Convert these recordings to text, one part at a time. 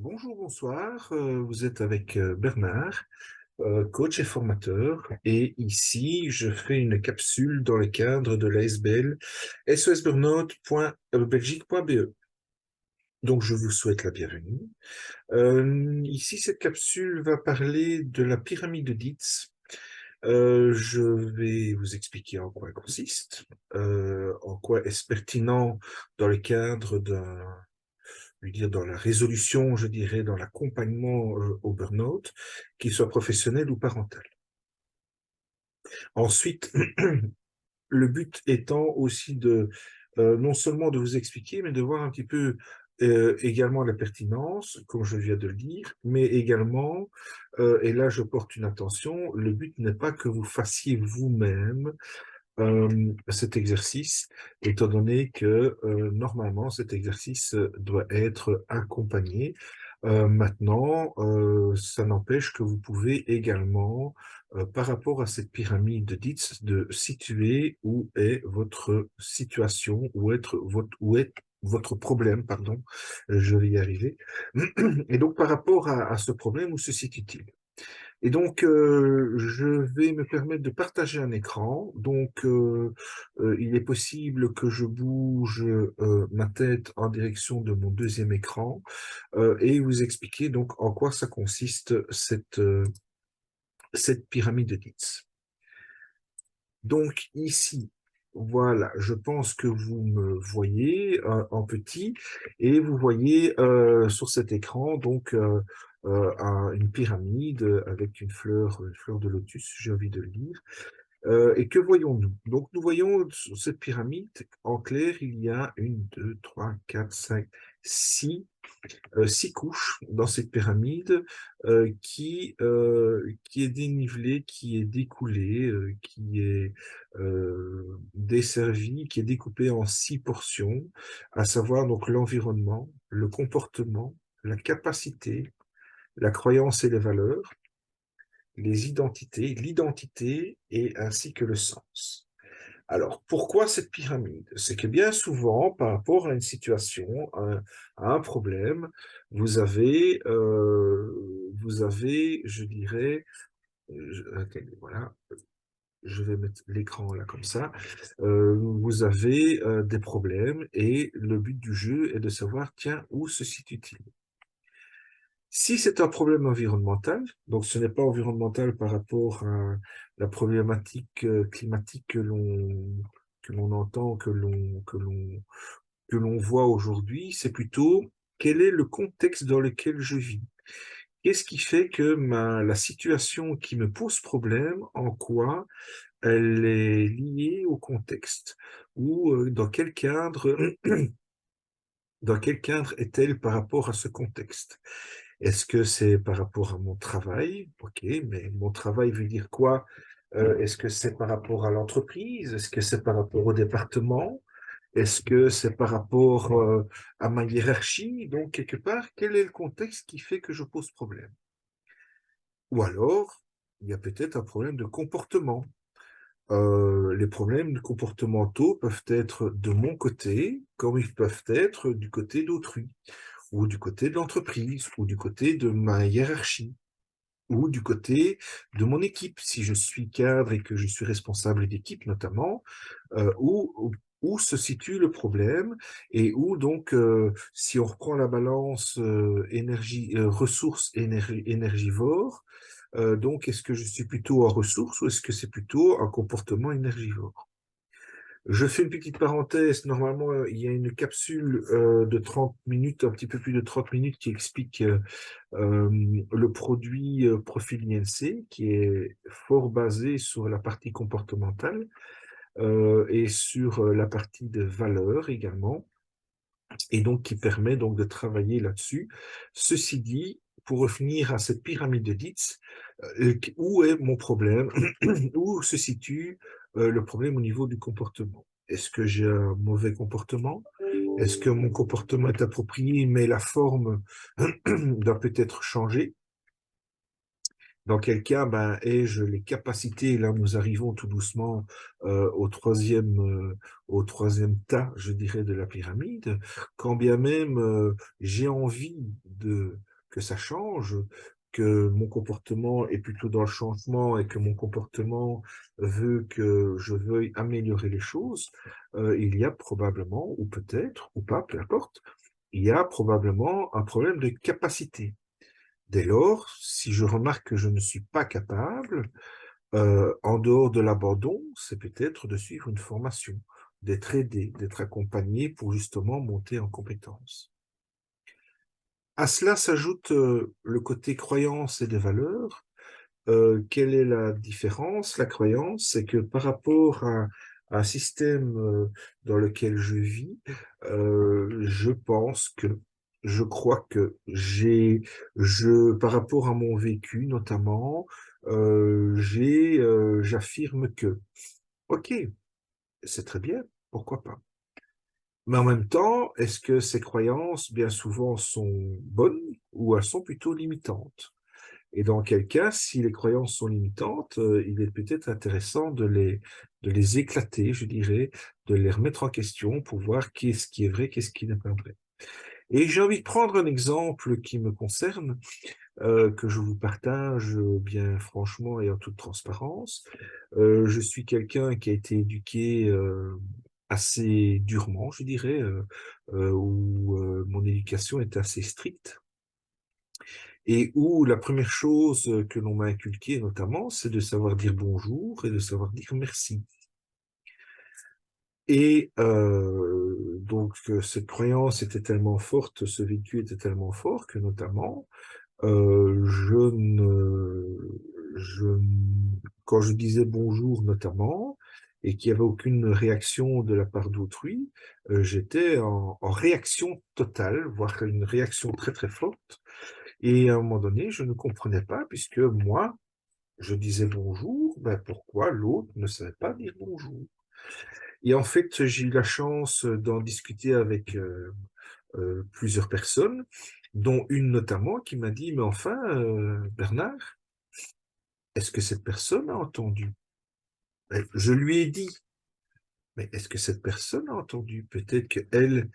Bonjour, bonsoir. Vous êtes avec Bernard, coach et formateur. Et ici, je fais une capsule dans le cadre de l'ASBL sosburnout.belgique.be. Donc, je vous souhaite la bienvenue. Ici, cette capsule va parler de la pyramide de Dietz. Je vais vous expliquer en quoi elle consiste, en quoi est-ce pertinent dans le cadre d'un je veux dire, dans la résolution, je dirais, dans l'accompagnement au burn-out, qu'il soit professionnel ou parental. Ensuite, le but étant aussi de non seulement de vous expliquer, mais de voir un petit peu également la pertinence, comme je viens de le dire, mais également, et là je porte une attention, le but n'est pas que vous fassiez vous-même cet exercice, étant donné que normalement cet exercice doit être accompagné. Maintenant, ça n'empêche que vous pouvez également, par rapport à cette pyramide de Dietz, de situer où est votre situation, où est votre problème, pardon, je vais y arriver. Et donc, par rapport à ce problème, où se situe-t-il? Et donc, je vais me permettre de partager un écran. Donc, il est possible que je bouge ma tête en direction de mon deuxième écran et vous expliquer donc en quoi ça consiste cette pyramide de Dietz. Donc ici, voilà, je pense que vous me voyez en petit et vous voyez sur cet écran donc une pyramide avec une fleur de lotus, j'ai envie de le dire. Et que voyons-nous? Donc nous voyons sur cette pyramide, en clair, il y a une, deux, trois, quatre, cinq, six couches dans cette pyramide qui est dénivelée, qui est découlée, qui est desservie, qui est découpée en six portions, à savoir donc l'environnement, le comportement, la capacité, la croyance et les valeurs, les identités, l'identité et ainsi que le sens. Alors, pourquoi cette pyramide? C'est que bien souvent, par rapport à une situation, à un problème, vous avez, je dirais, attendez, voilà, je vais mettre l'écran là comme ça, vous avez des problèmes et le but du jeu est de savoir, tiens, où se situe-t-il? Si c'est un problème environnemental, donc ce n'est pas environnemental par rapport à la problématique climatique que l'on entend, que l'on voit aujourd'hui, c'est plutôt quel est le contexte dans lequel je vis. Qu'est-ce qui fait que la situation qui me pose problème, en quoi elle est liée au contexte ou dans quel cadre est-elle par rapport à ce contexte? Est-ce que c'est par rapport à mon travail? Ok, mais mon travail veut dire quoi? Est-ce que c'est par rapport à l'entreprise? Est-ce que c'est par rapport au département? Est-ce que c'est par rapport à ma hiérarchie? Donc, quelque part, quel est le contexte qui fait que je pose problème? Ou alors, il y a peut-être un problème de comportement. Les problèmes comportementaux peuvent être de mon côté, comme ils peuvent être du côté d'autrui, ou du côté de l'entreprise, ou du côté de ma hiérarchie, ou du côté de mon équipe, si je suis cadre et que je suis responsable d'équipe notamment, où se situe le problème et où donc, si on reprend la balance ressources énergivores, donc est-ce que je suis plutôt en ressources ou est-ce que c'est plutôt un comportement énergivore? Je fais une petite parenthèse. Normalement, il y a une capsule de 30 minutes, un petit peu plus de 30 minutes, qui explique le produit Profil INC, qui est fort basé sur la partie comportementale et sur la partie de valeurs également, et donc qui permet donc de travailler là-dessus. Ceci dit, pour revenir à cette pyramide de Dietz, où est mon problème? Où se situe le problème au niveau du comportement? Est-ce que j'ai un mauvais comportement? Est-ce que mon comportement est approprié, mais la forme doit peut-être changer? Dans quel cas, ben, ai-je les capacités, là nous arrivons tout doucement au troisième tas, je dirais, de la pyramide, quand bien même j'ai envie que ça change, que mon comportement est plutôt dans le changement et que mon comportement veut que je veuille améliorer les choses, il y a probablement, ou peut-être, ou pas, peu importe, il y a probablement un problème de capacité. Dès lors, si je remarque que je ne suis pas capable, en dehors de l'abandon, c'est peut-être de suivre une formation, d'être aidé, d'être accompagné pour justement monter en compétences. À cela s'ajoute le côté croyance et des valeurs. Quelle est la différence? La croyance, c'est que par rapport à un système dans lequel je vis, je pense que, je crois que par rapport à mon vécu notamment, j'affirme que, ok, c'est très bien, pourquoi pas. Mais en même temps, est-ce que ces croyances, bien souvent, sont bonnes ou elles sont plutôt limitantes? Et dans quel cas, si les croyances sont limitantes, il est peut-être intéressant de les éclater, je dirais, de les remettre en question pour voir qu'est-ce qui est vrai, qu'est-ce qui n'est pas vrai. Et j'ai envie de prendre un exemple qui me concerne, que je vous partage bien franchement et en toute transparence. Je suis quelqu'un qui a été éduqué assez durement, je dirais, où mon éducation est assez stricte et où la première chose que l'on m'a inculquée notamment, c'est de savoir dire bonjour et de savoir dire merci. Et donc, cette croyance était tellement forte, ce vécu était tellement fort que notamment, je ne, je, quand je disais bonjour notamment, et qu'il n'y avait aucune réaction de la part d'autrui, j'étais en réaction totale, voire une réaction très très forte. Et à un moment donné, je ne comprenais pas, puisque moi, je disais bonjour, ben pourquoi l'autre ne savait pas dire bonjour? Et en fait, j'ai eu la chance d'en discuter avec plusieurs personnes, dont une notamment qui m'a dit, mais enfin, Bernard, est-ce que cette personne a entendu? Ben, je lui ai dit, mais est-ce que cette personne a entendu? Peut-être qu'elle,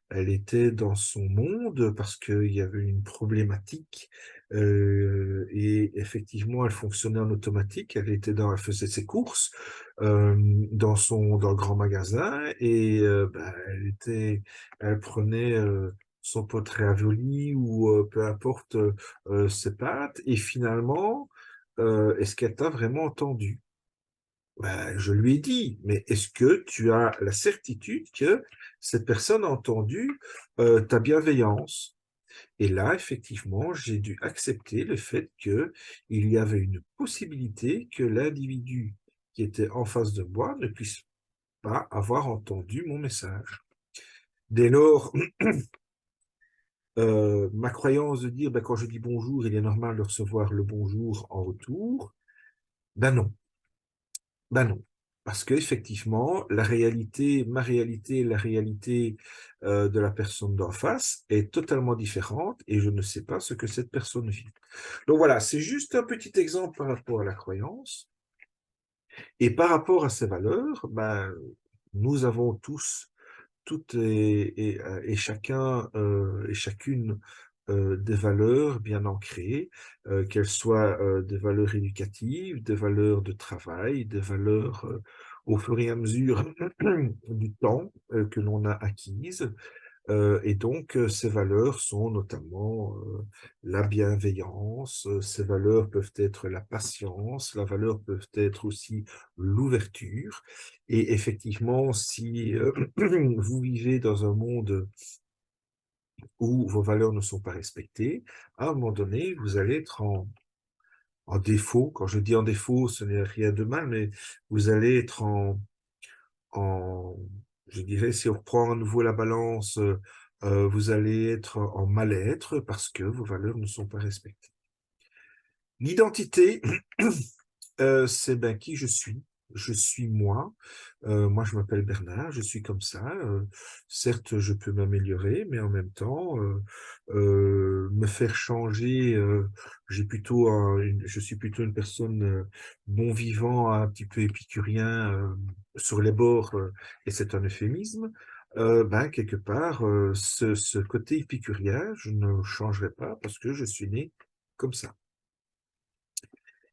elle était dans son monde parce qu'il y avait une problématique et effectivement, elle fonctionnait en automatique. Elle faisait ses courses dans le grand magasin et ben, elle prenait son pot ravioli ou peu importe ses pâtes et finalement, est-ce qu'elle t'a vraiment entendu? Ben, je lui ai dit, mais est-ce que tu as la certitude que cette personne a entendu ta bienveillance? Et là, effectivement, j'ai dû accepter le fait qu'il y avait une possibilité que l'individu qui était en face de moi ne puisse pas avoir entendu mon message. Dès lors, ma croyance de dire, ben, quand je dis bonjour, il est normal de recevoir le bonjour en retour, ben non. Ben non, parce qu'effectivement, ma réalité et la réalité de la personne d'en face est totalement différente et je ne sais pas ce que cette personne vit. Donc voilà, c'est juste un petit exemple par rapport à la croyance et par rapport à ses valeurs, ben, nous avons tous toutes et chacun et chacune des valeurs bien ancrées, qu'elles soient des valeurs éducatives, des valeurs de travail, des valeurs au fur et à mesure du temps que l'on a acquises. Et donc, ces valeurs sont notamment la bienveillance, ces valeurs peuvent être la patience, la valeur peut être aussi l'ouverture. Et effectivement, si vous vivez dans un monde où vos valeurs ne sont pas respectées, à un moment donné, vous allez être en défaut. Quand je dis en défaut, ce n'est rien de mal, mais vous allez être en, je dirais, si on reprend à nouveau la balance, vous allez être en mal-être parce que vos valeurs ne sont pas respectées. L'identité, c'est ben qui je suis. Je suis moi. Moi, je m'appelle Bernard, je suis comme ça. Certes, je peux m'améliorer, mais en même temps, me faire changer. Je suis plutôt une personne bon vivant, un petit peu épicurien sur les bords, et c'est un euphémisme. quelque part, ce côté épicurien, je ne changerai pas parce que je suis né comme ça.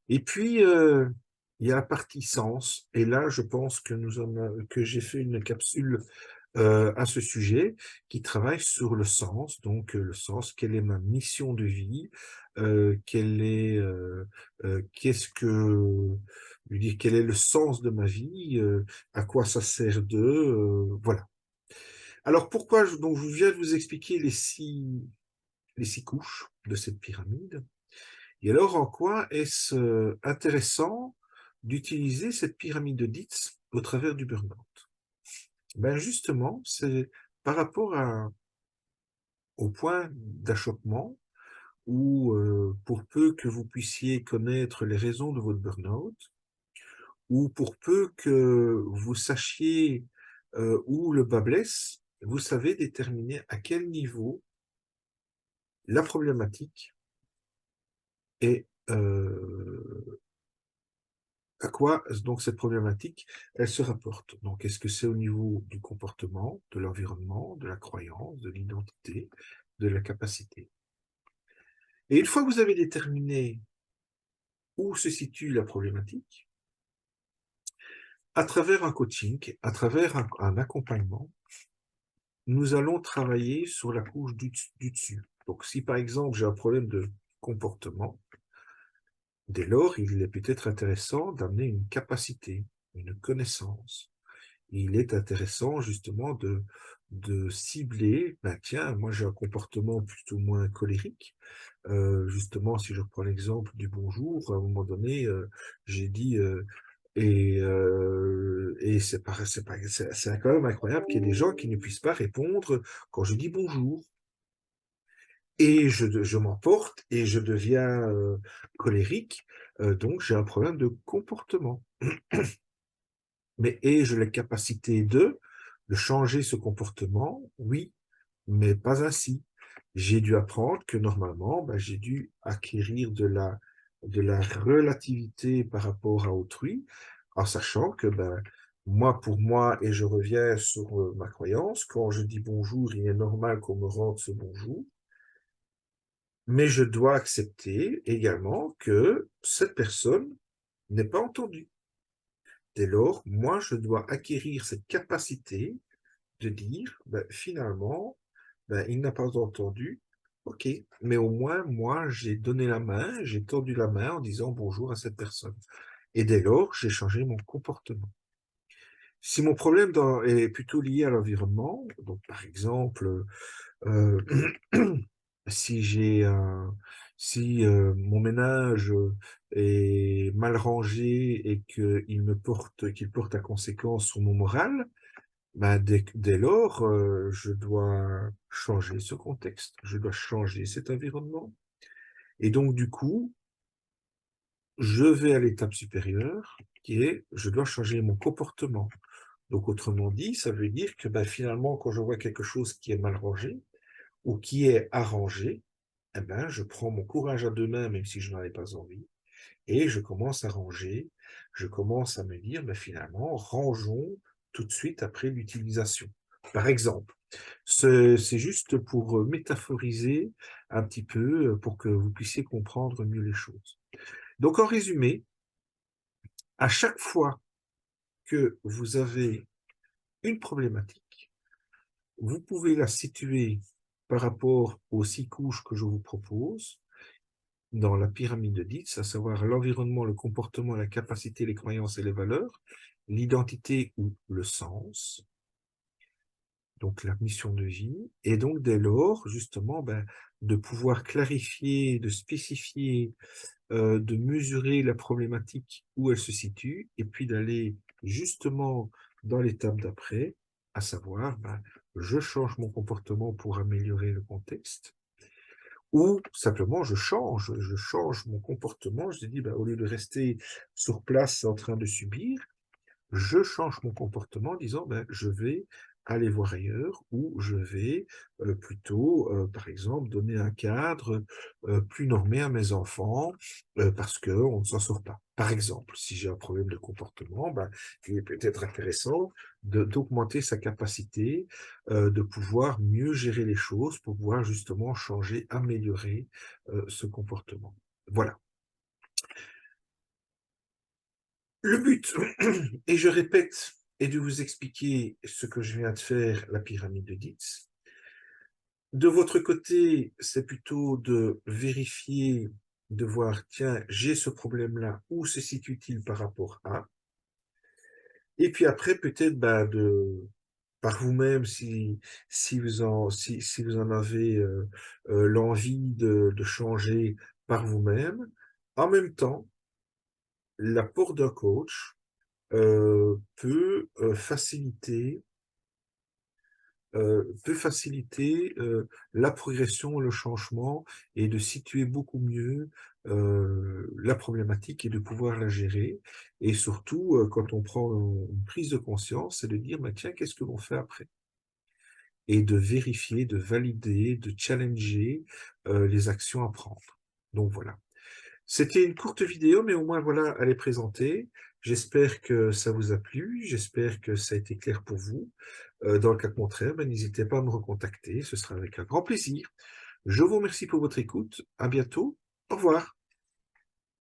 Et puis, il y a la partie sens. Et là, je pense que que j'ai fait une capsule à ce sujet qui travaille sur le sens. Donc, le sens, quelle est ma mission de vie, qu'est-ce que, je veux dire, quel est le sens de ma vie, à quoi ça sert voilà. Alors, donc, je viens de vous expliquer les six couches de cette pyramide. Et alors, en quoi est-ce intéressant d'utiliser cette pyramide de Dietz au travers du burn-out? Ben justement, c'est par rapport au point d'achoppement où, pour peu que vous puissiez connaître les raisons de votre burn-out, ou pour peu que vous sachiez où le bas blesse, vous savez déterminer à quel niveau la problématique est, à quoi donc cette problématique, elle se rapporte. Donc, est-ce que c'est au niveau du comportement, de l'environnement, de la croyance, de l'identité, de la capacité? Et une fois que vous avez déterminé où se situe la problématique, à travers un coaching, à travers un accompagnement, nous allons travailler sur la couche du dessus. Donc, si par exemple j'ai un problème de comportement, dès lors, il est peut-être intéressant d'amener une capacité, une connaissance. Il est intéressant justement de cibler, ben tiens, moi j'ai un comportement plus ou moins colérique. Justement, si je prends l'exemple du bonjour, à un moment donné, j'ai dit, et c'est quand même incroyable qu'il y ait des gens qui ne puissent pas répondre quand je dis bonjour. Et je m'emporte et je deviens colérique, donc j'ai un problème de comportement. Mais ai-je la capacité de changer ce comportement? Oui, mais pas ainsi. J'ai dû apprendre que normalement, ben, j'ai dû acquérir de la relativité par rapport à autrui, en sachant que ben, moi, pour moi, et je reviens sur ma croyance, quand je dis bonjour, il est normal qu'on me rende ce bonjour, mais je dois accepter également que cette personne n'est pas entendue. Dès lors, moi, je dois acquérir cette capacité de dire, ben, finalement, ben, il n'a pas entendu, ok, mais au moins, moi, j'ai donné la main, j'ai tendu la main en disant bonjour à cette personne. Et dès lors, j'ai changé mon comportement. Si mon problème est plutôt lié à l'environnement, donc par exemple, euh, si si mon ménage est mal rangé et qu'il porte à conséquence sur mon moral, ben dès lors, je dois changer ce contexte, je dois changer cet environnement. Et donc, du coup, je vais à l'étape supérieure, qui est, je dois changer mon comportement. Donc, autrement dit, ça veut dire que ben, finalement, quand je vois quelque chose qui est mal rangé ou qui est arrangé, eh ben, je prends mon courage à deux mains, même si je n'en ai pas envie, et je commence à ranger, je commence à me dire, ben, finalement, rangeons tout de suite après l'utilisation. Par exemple, c'est juste pour métaphoriser un petit peu, pour que vous puissiez comprendre mieux les choses. Donc, en résumé, à chaque fois que vous avez une problématique, vous pouvez la situer par rapport aux six couches que je vous propose dans la pyramide de Dietz, à savoir l'environnement, le comportement, la capacité, les croyances et les valeurs, l'identité ou le sens, donc la mission de vie, et donc dès lors, justement, ben, de pouvoir clarifier, de spécifier, de mesurer la problématique où elle se situe, et puis d'aller justement dans l'étape d'après, à savoir, ben, je change mon comportement pour améliorer le contexte, ou simplement je change mon comportement, je dis, ben, au lieu de rester sur place en train de subir, je change mon comportement en disant, ben, je vais aller voir ailleurs, ou je vais plutôt, par exemple, donner un cadre plus normé à mes enfants parce qu'on ne s'en sort pas. Par exemple, si j'ai un problème de comportement, ben, il est peut-être intéressant d'augmenter sa capacité de pouvoir mieux gérer les choses pour pouvoir justement changer, améliorer ce comportement. Voilà. Le but, et je répète, est de vous expliquer ce que je viens de faire, la pyramide de Dietz. De votre côté, c'est plutôt de vérifier, de voir, tiens, j'ai ce problème-là, où se situe-t-il par rapport à? Et puis après, peut-être par vous-même, si vous en avez l'envie de changer par vous-même. En même temps, l'apport d'un coach peut faciliter la progression, le changement et de situer beaucoup mieux la problématique et de pouvoir la gérer. Et surtout, quand on prend une prise de conscience, c'est de dire, bah, tiens, qu'est-ce que l'on fait après? Et de vérifier, de valider, de challenger les actions à prendre. Donc voilà. C'était une courte vidéo, mais au moins, voilà, elle est présentée. J'espère que ça vous a plu, j'espère que ça a été clair pour vous. Dans le cas contraire, ben, n'hésitez pas à me recontacter, ce sera avec un grand plaisir. Je vous remercie pour votre écoute. À bientôt. Au revoir.